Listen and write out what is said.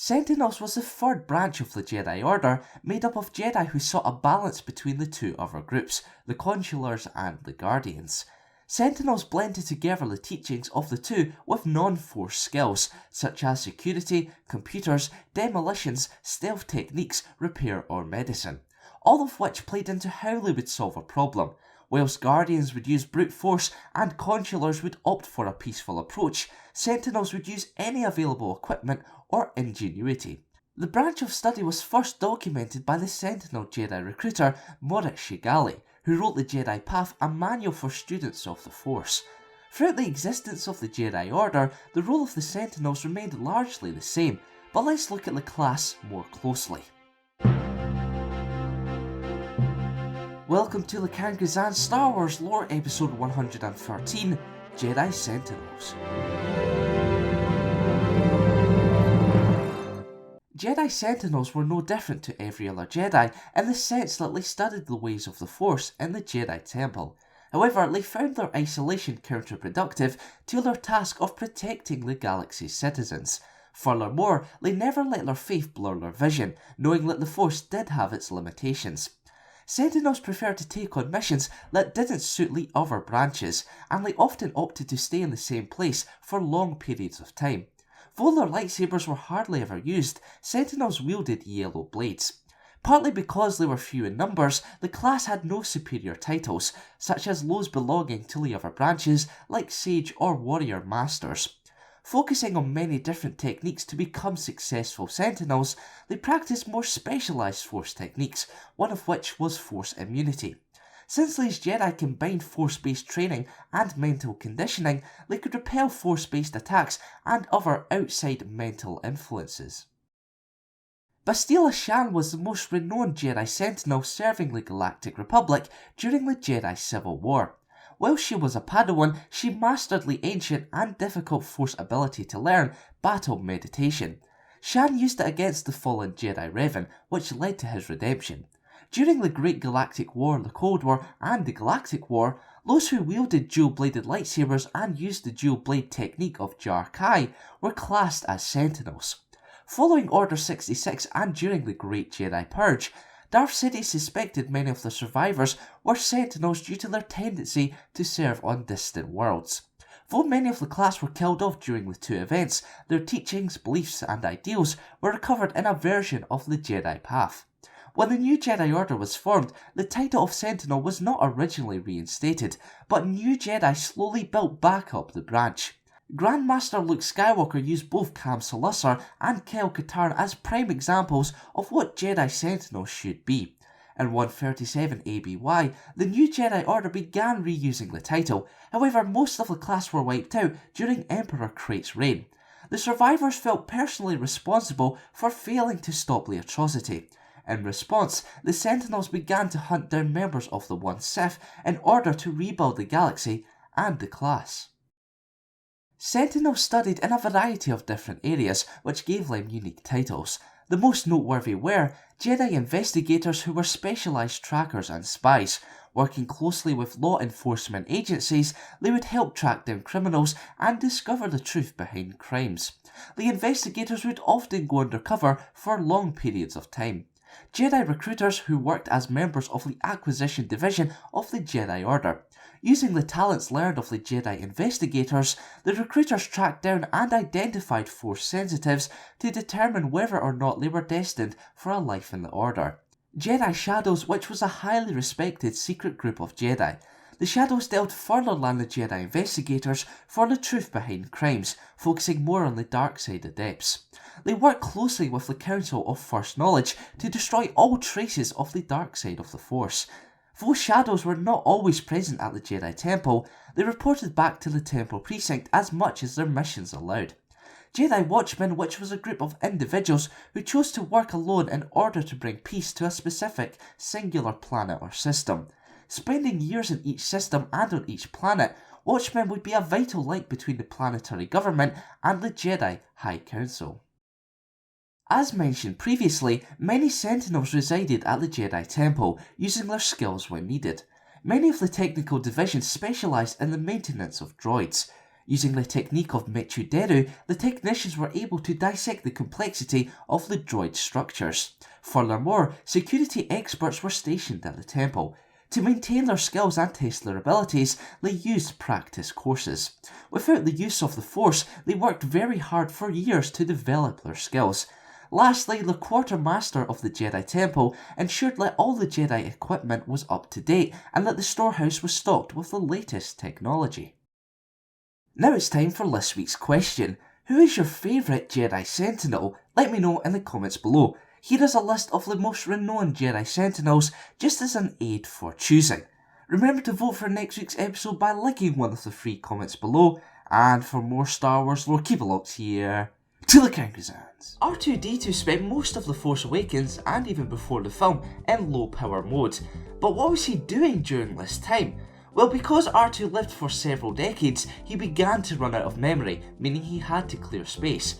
Sentinels was the third branch of the Jedi Order, made up of Jedi who sought a balance between the two other groups, the Consulars and the Guardians. Sentinels blended together the teachings of the two with non-force skills, such as security, computers, demolitions, stealth techniques, repair or medicine, all of which played into how they would solve a problem. Whilst Guardians would use brute force and Consulars would opt for a peaceful approach, Sentinels would use any available equipment or ingenuity. The branch of study was first documented by the Sentinel Jedi recruiter Moritz Shigali, who wrote the Jedi Path, a manual for students of the Force. Throughout the existence of the Jedi Order, the role of the Sentinels remained largely the same, but let's look at the class more closely. Welcome to Lakan Guzan's Star Wars Lore Episode 113, Jedi Sentinels. Jedi Sentinels were no different to every other Jedi in the sense that they studied the ways of the Force in the Jedi Temple. However, they found their isolation counterproductive to their task of protecting the galaxy's citizens. Furthermore, they never let their faith blur their vision, knowing that the Force did have its limitations. Sentinels preferred to take on missions that didn't suit the other branches, and they often opted to stay in the same place for long periods of time. Though their lightsabers were hardly ever used, Sentinels wielded yellow blades. Partly because they were few in numbers, the class had no superior titles, such as those belonging to the other branches like Sage or Warrior Masters. Focusing on many different techniques to become successful Sentinels, they practiced more specialised Force techniques, one of which was Force immunity. Since these Jedi combined Force-based training and mental conditioning, they could repel Force-based attacks and other outside mental influences. Bastila Shan was the most renowned Jedi Sentinel serving the Galactic Republic during the Jedi Civil War. While she was a Padawan, she mastered the ancient and difficult Force ability to learn, Battle Meditation. Shan used it against the fallen Jedi Revan, which led to his redemption. During the Great Galactic War, the Cold War, and the Galactic War, those who wielded dual-bladed lightsabers and used the dual-blade technique of Jar Kai were classed as Sentinels. Following Order 66 and during the Great Jedi Purge, Darth Sidious suspected many of the survivors were Sentinels due to their tendency to serve on distant worlds. Though many of the class were killed off during the two events, their teachings, beliefs, and ideals were recovered in a version of the Jedi Path. When the new Jedi Order was formed, the title of Sentinel was not originally reinstated, but new Jedi slowly built back up the branch. Grandmaster Luke Skywalker used both Kam Salusar and Kel Katarn as prime examples of what Jedi Sentinels should be. In 137 ABY, the new Jedi Order began reusing the title, however most of the class were wiped out during Emperor Krait's reign. The survivors felt personally responsible for failing to stop the atrocity. In response, the Sentinels began to hunt down members of the One Sith in order to rebuild the galaxy and the class. Sentinels studied in a variety of different areas, which gave them unique titles. The most noteworthy were Jedi investigators who were specialised trackers and spies. Working closely with law enforcement agencies, they would help track down criminals and discover the truth behind crimes. The investigators would often go undercover for long periods of time. Jedi recruiters who worked as members of the Acquisition Division of the Jedi Order. Using the talents learned of the Jedi investigators, the recruiters tracked down and identified Force sensitives to determine whether or not they were destined for a life in the Order. Jedi Shadows, which was a highly respected secret group of Jedi. The Shadows delved further than the Jedi investigators for the truth behind crimes, focusing more on the dark side adepts. They worked closely with the Council of First Knowledge to destroy all traces of the dark side of the Force. Though Shadows were not always present at the Jedi Temple, they reported back to the Temple Precinct as much as their missions allowed. Jedi Watchmen, which was a group of individuals who chose to work alone in order to bring peace to a specific, singular planet or system. Spending years in each system and on each planet, Watchmen would be a vital link between the planetary government and the Jedi High Council. As mentioned previously, many Sentinels resided at the Jedi Temple, using their skills when needed. Many of the technical divisions specialised in the maintenance of droids. Using the technique of Mechuderu, the technicians were able to dissect the complexity of the droid's structures. Furthermore, security experts were stationed at the temple. To maintain their skills and test their abilities, they used practice courses. Without the use of the Force, they worked very hard for years to develop their skills. Lastly, the Quartermaster of the Jedi Temple ensured that all the Jedi equipment was up to date and that the storehouse was stocked with the latest technology. Now it's time for this week's question. Who is your favourite Jedi Sentinel? Let me know in the comments below. Here is a list of the most renowned Jedi Sentinels, just as an aid for choosing. Remember to vote for next week's episode by liking one of the 3 comments below, and for more Star Wars lore, keep it locked here to the Kangazoons. R2-D2 spent most of The Force Awakens, and even before the film, in low power mode. But what was he doing during this time? Well, because R2 lived for several decades, he began to run out of memory, meaning he had to clear space.